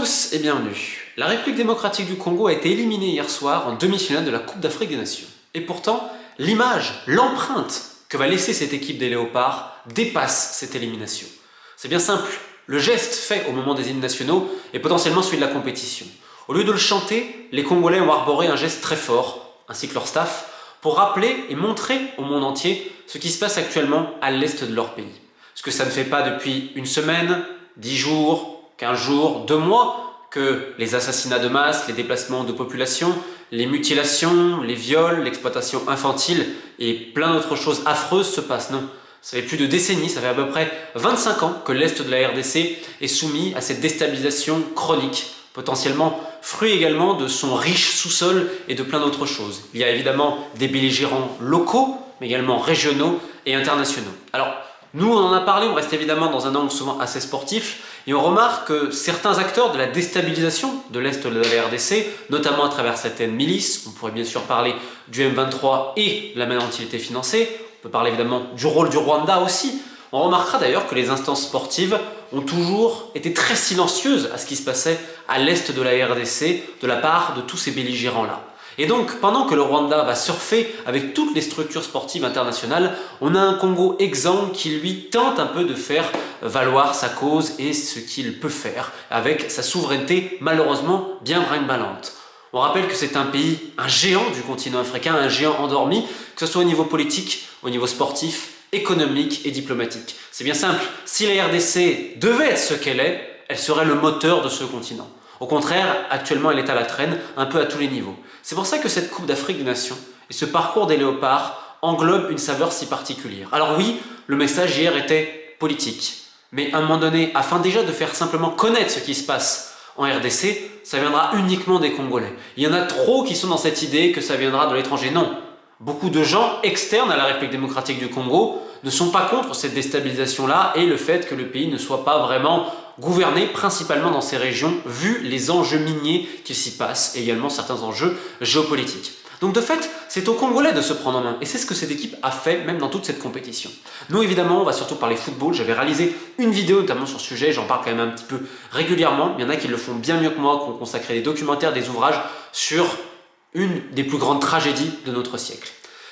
tous et bienvenue. La République démocratique du Congo a été éliminée hier soir en demi-finale de la Coupe d'Afrique des Nations. Et pourtant, l'image, l'empreinte que va laisser cette équipe des Léopards dépasse cette élimination. C'est bien simple, le geste fait au moment des hymnes nationaux est potentiellement celui de la compétition. Au lieu de le chanter, les Congolais ont arboré un geste très fort, ainsi que leur staff, pour rappeler et montrer au monde entier ce qui se passe actuellement à l'est de leur pays. Ce que ça ne fait pas depuis une semaine, 10 jours, 15 jours, 2 mois, que les assassinats de masse, les déplacements de population, les mutilations, les viols, l'exploitation infantile et plein d'autres choses affreuses se passent. Non, ça fait plus de décennies, ça fait à peu près 25 ans que l'Est de la RDC est soumis à cette déstabilisation chronique, potentiellement fruit également de son riche sous-sol et de plein d'autres choses. Il y a évidemment des belligérants locaux, mais également régionaux et internationaux. Alors, nous, on en a parlé, on reste évidemment dans un angle souvent assez sportif, et on remarque que certains acteurs de la déstabilisation de l'Est de la RDC, notamment à travers certaines milices, on pourrait bien sûr parler du M23 et la manière dont il était financé, on peut parler évidemment du rôle du Rwanda aussi. On remarquera d'ailleurs que les instances sportives ont toujours été très silencieuses à ce qui se passait à l'Est de la RDC de la part de tous ces belligérants-là. Et donc, pendant que le Rwanda va surfer avec toutes les structures sportives internationales, on a un Congo exempt qui lui tente un peu de faire valoir sa cause et ce qu'il peut faire avec sa souveraineté malheureusement bien brinque-ballante. On rappelle que c'est un pays, un géant du continent africain, un géant endormi, que ce soit au niveau politique, au niveau sportif, économique et diplomatique. C'est bien simple, si la RDC devait être ce qu'elle est, elle serait le moteur de ce continent. Au contraire, actuellement elle est à la traîne, un peu à tous les niveaux. C'est pour ça que cette Coupe d'Afrique des Nations et ce parcours des Léopards englobent une saveur si particulière. Alors oui, le message hier était politique, mais à un moment donné, afin déjà de faire simplement connaître ce qui se passe en RDC, ça viendra uniquement des Congolais. Il y en a trop qui sont dans cette idée que ça viendra de l'étranger. Non, beaucoup de gens externes à la République démocratique du Congo ne sont pas contre cette déstabilisation-là et le fait que le pays ne soit pas vraiment gouverné, principalement dans ces régions, vu les enjeux miniers qu'il s'y passe et également certains enjeux géopolitiques. Donc de fait, c'est aux Congolais de se prendre en main et c'est ce que cette équipe a fait même dans toute cette compétition. Nous évidemment, on va surtout parler football, j'avais réalisé une vidéo notamment sur ce sujet, j'en parle quand même un petit peu régulièrement, il y en a qui le font bien mieux que moi, qui ont consacré des documentaires, des ouvrages sur une des plus grandes tragédies de notre siècle.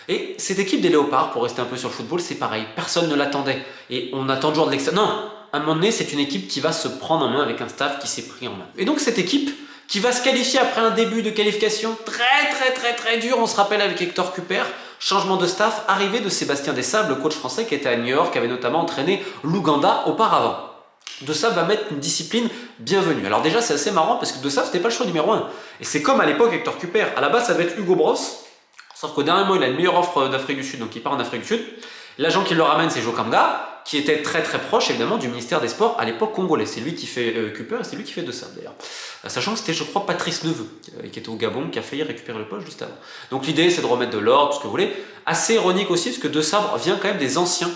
Et cette équipe des Léopards, pour rester un peu sur le football, c'est pareil, personne ne l'attendait. Et on attend toujours de l'extérieur. Non, à un moment donné, c'est une équipe qui va se prendre en main avec un staff qui s'est pris en main. Et donc cette équipe, qui va se qualifier après un début de qualification très dur, on se rappelle avec Hector Cuper, changement de staff, arrivée de Sébastien Desables, le coach français qui était à New York, qui avait notamment entraîné l'Ouganda auparavant. Desables va mettre une discipline bienvenue. Alors déjà, c'est assez marrant parce que Desables, c'était pas le choix numéro 1. Et c'est comme à l'époque Hector Cuper. À la base, ça devait être Hugo Bross. Sauf qu'au dernier moment, il a une meilleure offre d'Afrique du Sud, donc il part en Afrique du Sud. L'agent qui le ramène, c'est Joe Kamga, qui était très proche évidemment du ministère des Sports à l'époque congolais. C'est lui qui fait Cooper et c'est lui qui fait Desables d'ailleurs. Sachant que c'était, je crois, Patrice Neveu, qui était au Gabon, qui a failli récupérer le poste juste avant. Donc l'idée, c'est de remettre de l'ordre, tout ce que vous voulez. Assez ironique aussi, parce que Desables vient quand même des anciens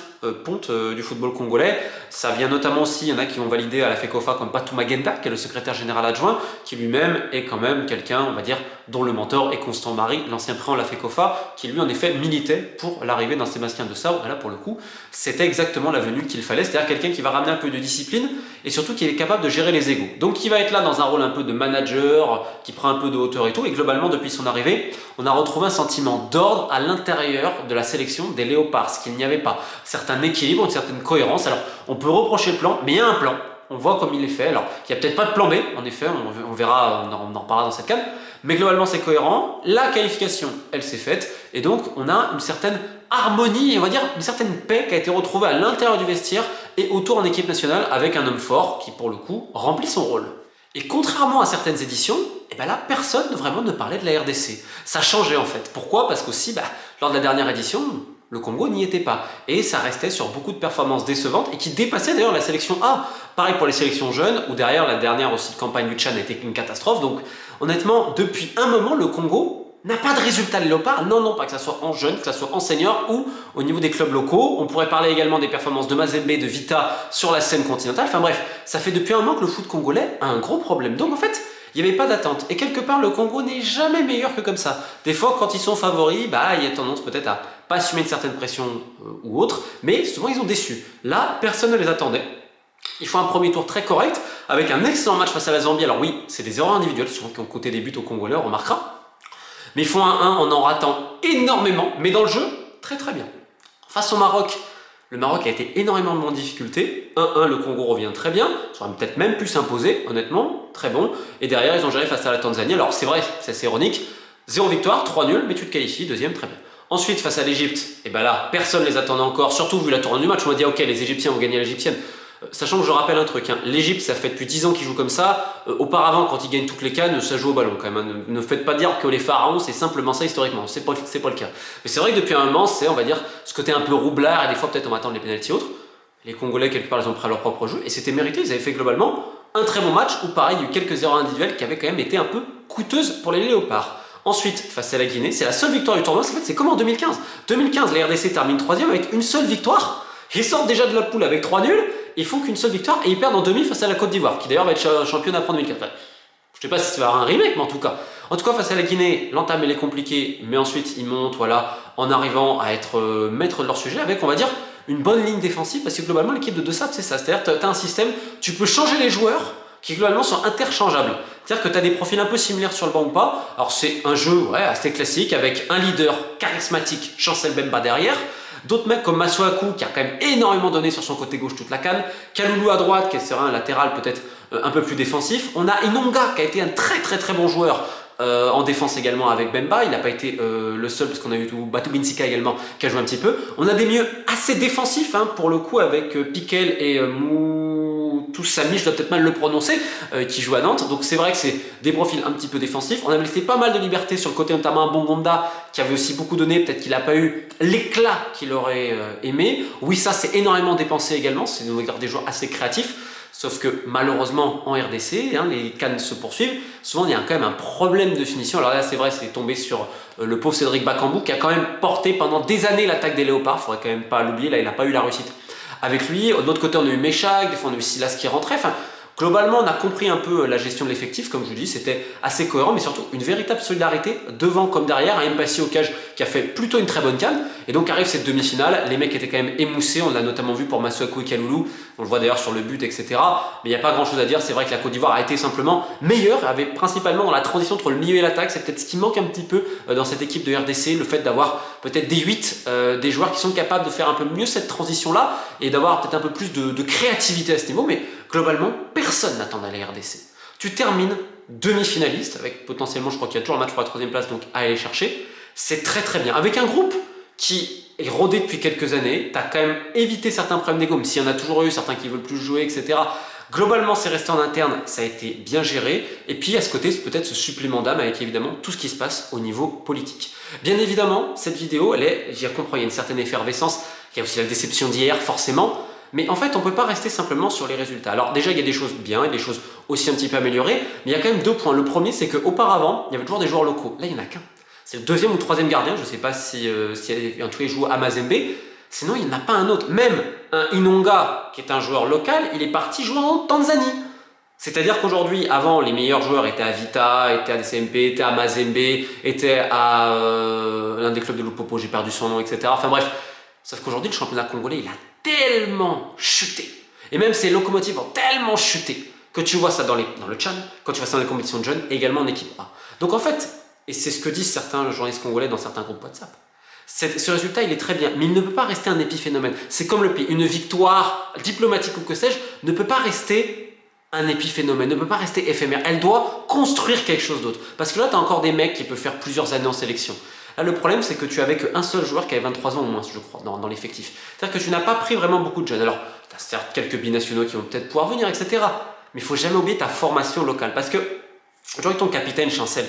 pontes du football congolais. Ça vient notamment aussi, il y en a qui ont validé à la FECOFA comme Patou Magenta, qui est le secrétaire général adjoint, qui lui-même est quand même quelqu'un, on va dire, dont le mentor est Constant Marie, l'ancien président de la FECOFA, qui lui en effet militait pour l'arrivée d'un Sébastien Desables. Et là, pour le coup, c'était exactement la venue qu'il fallait, c'est-à-dire quelqu'un qui va ramener un peu de discipline et surtout qui est capable de gérer les égos. Donc qui va être là dans un rôle un peu de manager, qui prend un peu de hauteur et tout, et globalement depuis son arrivée, on a retrouvé un sentiment d'ordre à l'intérieur de la sélection des Léopards, ce qu'il n'y avait pas. Certain équilibre, une certaine cohérence. Alors on peut reprocher le plan, mais il y a un plan, on voit comme il est fait. Alors il n'y a peut-être pas de plan B, en effet, on verra, on en reparlera dans cette canne, mais globalement c'est cohérent, la qualification elle s'est faite, et donc on a une certaine harmonie, et on va dire une certaine paix qui a été retrouvée à l'intérieur du vestiaire et autour en équipe nationale avec un homme fort qui pour le coup remplit son rôle. Et contrairement à certaines éditions, et ben là personne vraiment ne parlait de la RDC. Ça changeait en fait. Pourquoi? Parce qu'aussi, lors de la dernière édition, le Congo n'y était pas. Et ça restait sur beaucoup de performances décevantes et qui dépassaient d'ailleurs la sélection A. Pareil pour les sélections jeunes, où derrière la dernière aussi de campagne du Tchad a été une catastrophe. Donc honnêtement, depuis un moment, le Congo n'a pas de résultat de Léopard. Non, pas que ça soit en jeune, que ça soit en senior ou au niveau des clubs locaux. On pourrait parler également des performances de Mazembe, de Vita sur la scène continentale. Enfin bref, ça fait depuis un moment que le foot congolais a un gros problème. Donc en fait, il n'y avait pas d'attente. Et quelque part, le Congo n'est jamais meilleur que comme ça. Des fois, quand ils sont favoris, il y a tendance peut-être à pas assumer une certaine pression ou autre, mais souvent ils ont déçu. Là, personne ne les attendait. Il faut un premier tour très correct, avec un excellent match face à la Zambie. Alors oui, c'est des erreurs individuelles, souvent qui ont coûté des buts aux Congolais, on remarquera. Mais ils font un 1 en ratant énormément, mais dans le jeu, très très bien. Face au Maroc, le Maroc a été énormément en difficulté. 1-1, le Congo revient très bien. Ils auraient peut-être même pu s'imposer, honnêtement, très bon. Et derrière, ils ont géré face à la Tanzanie. Alors c'est vrai, c'est assez ironique. 0 victoire, 3 nuls, mais tu te qualifies, deuxième, très bien. Ensuite, face à l'Égypte, et ben là, personne ne les attendait encore, surtout vu la tournure du match. On m'a dit, ok, les Égyptiens vont gagner l'Égyptienne. Sachant que je rappelle un truc, hein, l'Égypte, ça fait depuis 10 ans qu'ils jouent comme ça. Auparavant, quand ils gagnent toutes les cannes, ça joue au ballon quand même. Hein. Ne faites pas dire que les pharaons, c'est simplement ça historiquement. C'est pas le cas. Mais c'est vrai que depuis un moment, c'est, on va dire, ce côté un peu roublard, et des fois peut-être on va attendre les pénaltys autres. Les Congolais, quelque part, ils ont pris leur propre jeu, et c'était mérité. Ils avaient fait globalement un très bon match, où pareil, il y a eu quelques erreurs individuelles qui avaient quand même été un peu coûteuses pour les Léopards. Ensuite, face à la Guinée, c'est la seule victoire du tournoi. En fait, c'est comme en 2015. 2015, la RDC termine 3ème avec une seule victoire. Ils sortent déjà de la poule avec 3 nuls. Ils font qu'une seule victoire et ils perdent en demi face à la Côte d'Ivoire, qui d'ailleurs va être championne après en 2004. Enfin, je ne sais pas si ça va avoir un remake, mais en tout cas. En tout cas, face à la Guinée, l'entame elle est compliquée, mais ensuite ils montent, voilà, en arrivant à être maître de leur sujet avec, on va dire, une bonne ligne défensive, parce que globalement l'équipe de Dessap c'est ça. C'est-à-dire que tu as un système, tu peux changer les joueurs qui globalement sont interchangeables. C'est-à-dire que tu as des profils un peu similaires sur le banc ou pas. Alors c'est un jeu assez classique avec un leader charismatique, Chancel Bemba derrière. D'autres mecs comme Masuaku qui a quand même énormément donné sur son côté gauche toute la canne. Kaloulou à droite qui sera un latéral peut-être un peu plus défensif. On a Inonga qui a été un très bon joueur en défense également avec Bemba. Il n'a pas été le seul parce qu'on a eu Batou Binsika également qui a joué un petit peu. On a des milieux assez défensifs hein, pour le coup avec Piquel et Moutousami, je dois peut-être mal le prononcer, qui joue à Nantes. Donc c'est vrai que c'est des profils un petit peu défensifs. On avait laissé pas mal de liberté sur le côté, notamment un Bongonda qui avait aussi beaucoup donné. Peut-être qu'il n'a pas eu l'éclat qu'il aurait aimé. Oui, ça c'est énormément dépensé également. C'est des joueurs assez créatifs. Sauf que malheureusement en RDC, hein, les cannes se poursuivent. Souvent il y a quand même un problème de finition. Alors là c'est vrai, c'est tombé sur le pauvre Cédric Bakambu qui a quand même porté pendant des années l'attaque des Léopards. Il faudrait quand même pas l'oublier, là il n'a pas eu la réussite avec lui. De l'autre côté on a eu Méchac, des fois on a eu Silas qui rentrait. Enfin, globalement on a compris un peu la gestion de l'effectif, comme je vous dis, c'était assez cohérent, mais surtout une véritable solidarité devant comme derrière. Un Mpassi au cage qui a fait plutôt une très bonne canne. Et donc arrive cette demi-finale, les mecs étaient quand même émoussés, on l'a notamment vu pour Masuaku et Kaloulou, on le voit d'ailleurs sur le but, etc. Mais il n'y a pas grand chose à dire, c'est vrai que la Côte d'Ivoire a été simplement meilleure, avait principalement dans la transition entre le milieu et l'attaque, c'est peut-être ce qui manque un petit peu dans cette équipe de RDC, le fait d'avoir peut-être des 8, des joueurs qui sont capables de faire un peu mieux cette transition-là, et d'avoir peut-être un peu plus de créativité à ce niveau, mais globalement, personne n'attendait la RDC. Tu termines demi-finaliste, avec potentiellement, je crois qu'il y a toujours un match pour la 3ème place, donc à aller chercher, c'est très bien. Avec un groupe qui est rodé depuis quelques années, tu as quand même évité certains problèmes d'ego, même s'il y en a toujours eu, certains qui veulent plus jouer, etc. Globalement, c'est resté en interne, ça a été bien géré. Et puis, à ce côté, c'est peut-être ce supplément d'âme avec évidemment tout ce qui se passe au niveau politique. Bien évidemment, cette vidéo, j'y comprends, il y a une certaine effervescence, il y a aussi la déception d'hier, forcément. Mais en fait, on ne peut pas rester simplement sur les résultats. Alors déjà, il y a des choses bien et des choses aussi un petit peu améliorées, mais il y a quand même 2 points. Le premier, c'est qu'auparavant, il y avait toujours des joueurs locaux. Là, il n'y en a qu'un. C'est le 2e ou 3e gardien, je ne sais pas si en tout cas il joue à Mazembe, sinon il n'y en a pas un autre. Même un Inonga, qui est un joueur local, il est parti jouer en Tanzanie. C'est-à-dire qu'aujourd'hui, avant, les meilleurs joueurs étaient à Vita, étaient à DCMP, étaient à Mazembe, étaient à l'un des clubs de Lupopo, j'ai perdu son nom, etc. Enfin bref, sauf qu'aujourd'hui, le championnat congolais, il a tellement chuté. Et même ces locomotives ont tellement chuté que tu vois ça dans le Tchad, quand tu vois ça dans les compétitions de jeunes, et également en équipe A. Donc en fait, et c'est ce que disent certains journalistes congolais dans certains groupes WhatsApp, ce résultat il est très bien, mais il ne peut pas rester un épiphénomène. C'est comme le pays, une victoire diplomatique ou que sais-je ne peut pas rester un épiphénomène, ne peut pas rester éphémère. Elle doit construire quelque chose d'autre. Parce que là, tu as encore des mecs qui peuvent faire plusieurs années en sélection. Là, le problème, c'est que tu avais qu'un seul joueur qui avait 23 ans au moins, je crois, dans l'effectif. C'est-à-dire que tu n'as pas pris vraiment beaucoup de jeunes. Alors, tu as certes quelques binationaux qui vont peut-être pouvoir venir, etc. Mais il ne faut jamais oublier ta formation locale. Parce que, aujourd'hui, ton capitaine, Chancel,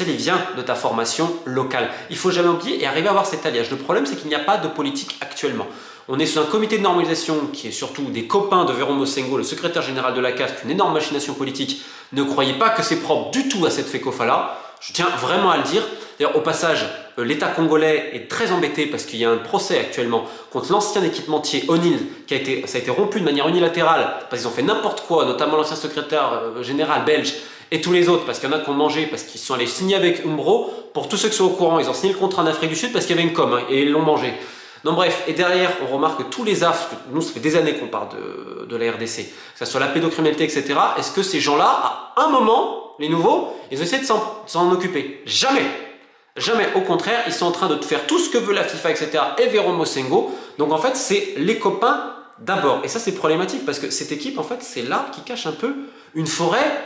il vient de ta formation locale. Il ne faut jamais oublier et arriver à avoir cet alliage. Le problème, c'est qu'il n'y a pas de politique actuellement. On est sous un comité de normalisation qui est surtout des copains de Véron Mosengo, le secrétaire général de la CAF, une énorme machination politique. Ne croyez pas que c'est propre du tout à cette FECOFA-là. Je tiens vraiment à le dire. D'ailleurs, au passage, l'État congolais est très embêté parce qu'il y a un procès actuellement contre l'ancien équipementier O'Neill ça a été rompu de manière unilatérale parce qu'ils ont fait n'importe quoi, notamment l'ancien secrétaire général belge et tous les autres, parce qu'il y en a qui ont mangé, parce qu'ils sont allés signer avec Umbro. Pour tous ceux qui sont au courant, ils ont signé le contrat en Afrique du Sud parce qu'il y avait une com, hein, et ils l'ont mangé. Donc bref, et derrière, on remarque que tous les affres, nous ça fait des années qu'on parle de la RDC, que ce soit la pédocriminalité, etc. Est-ce que ces gens-là, à un moment, les nouveaux, ils essaient de s'en occuper? Jamais. Jamais, au contraire, ils sont en train de faire tout ce que veut la FIFA, etc. et Vero Mosengo. Donc en fait, c'est les copains d'abord. Et ça, c'est problématique parce que cette équipe, en fait, c'est l'arbre qui cache un peu une forêt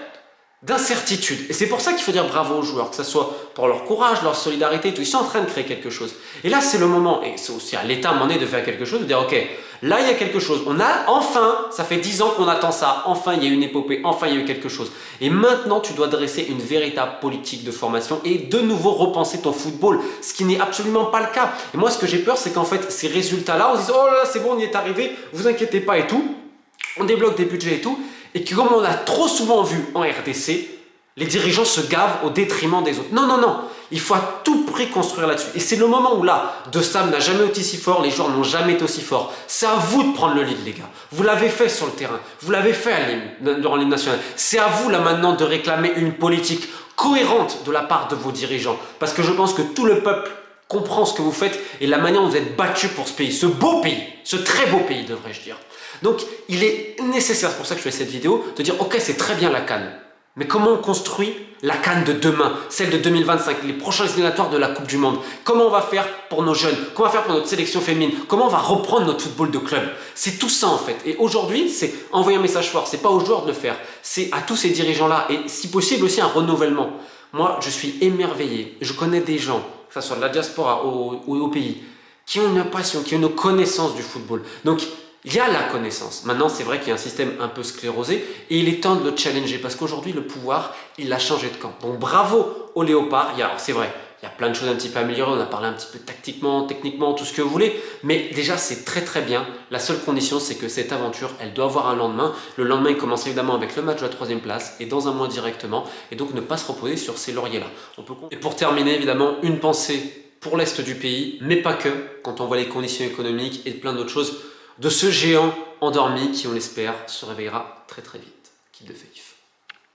d'incertitude. Et c'est pour ça qu'il faut dire bravo aux joueurs, que ce soit pour leur courage, leur solidarité, tout. Ils sont en train de créer quelque chose. Et là, c'est le moment, et c'est aussi à l'État à un moment donné de faire quelque chose, de dire ok, là il y a quelque chose. On a enfin, ça fait 10 ans qu'on attend ça, enfin il y a une épopée, enfin il y a eu quelque chose. Et maintenant, tu dois dresser une véritable politique de formation et de nouveau repenser ton football, ce qui n'est absolument pas le cas. Et moi, ce que j'ai peur, c'est qu'en fait, ces résultats-là, on se dit oh là là, c'est bon, on y est arrivé, vous inquiétez pas et tout, on débloque des budgets et tout. Et que comme on a trop souvent vu en RDC, les dirigeants se gavent au détriment des autres. Non, non, non, il faut à tout prix construire là-dessus. Et c'est le moment où là, De Sam n'a jamais été si fort, les joueurs n'ont jamais été aussi forts. C'est à vous de prendre le lead, les gars. Vous l'avez fait sur le terrain, vous l'avez fait durant l'hymne national. C'est à vous là maintenant de réclamer une politique cohérente de la part de vos dirigeants. Parce que je pense que tout le peuple comprend ce que vous faites et la manière dont vous êtes battus pour ce pays, ce beau pays, ce très beau pays devrais-je dire. Donc il est nécessaire, c'est pour ça que je fais cette vidéo, de dire ok c'est très bien la CAN, mais comment on construit la CAN de demain, celle de 2025, les prochains éliminatoires de la Coupe du Monde? Comment on va faire pour nos jeunes? Comment on va faire pour notre sélection féminine? Comment on va reprendre notre football de club? C'est tout ça en fait. Et aujourd'hui, c'est envoyer un message fort, c'est pas aux joueurs de le faire, c'est à tous ces dirigeants-là et si possible aussi un renouvellement. Moi je suis émerveillé, je connais des gens, que ce soit de la diaspora ou au pays, qui ont une passion, qui ont une connaissance du football. Donc il y a la connaissance. Maintenant, c'est vrai qu'il y a un système un peu sclérosé et il est temps de le challenger parce qu'aujourd'hui, le pouvoir, il a changé de camp. Donc bravo aux léopards. Alors c'est vrai, il y a plein de choses un petit peu améliorées. On a parlé un petit peu tactiquement, techniquement, tout ce que vous voulez. Mais déjà, c'est très très bien. La seule condition, c'est que cette aventure, elle doit avoir un lendemain. Le lendemain, il commence évidemment avec le match de la 3e place et dans un mois directement. Et donc, ne pas se reposer sur ces lauriers-là. Et pour terminer, évidemment, une pensée pour l'Est du pays, mais pas que. Quand on voit les conditions économiques et plein d'autres choses, de ce géant endormi qui, on l'espère, se réveillera très très vite. Kill the Faith.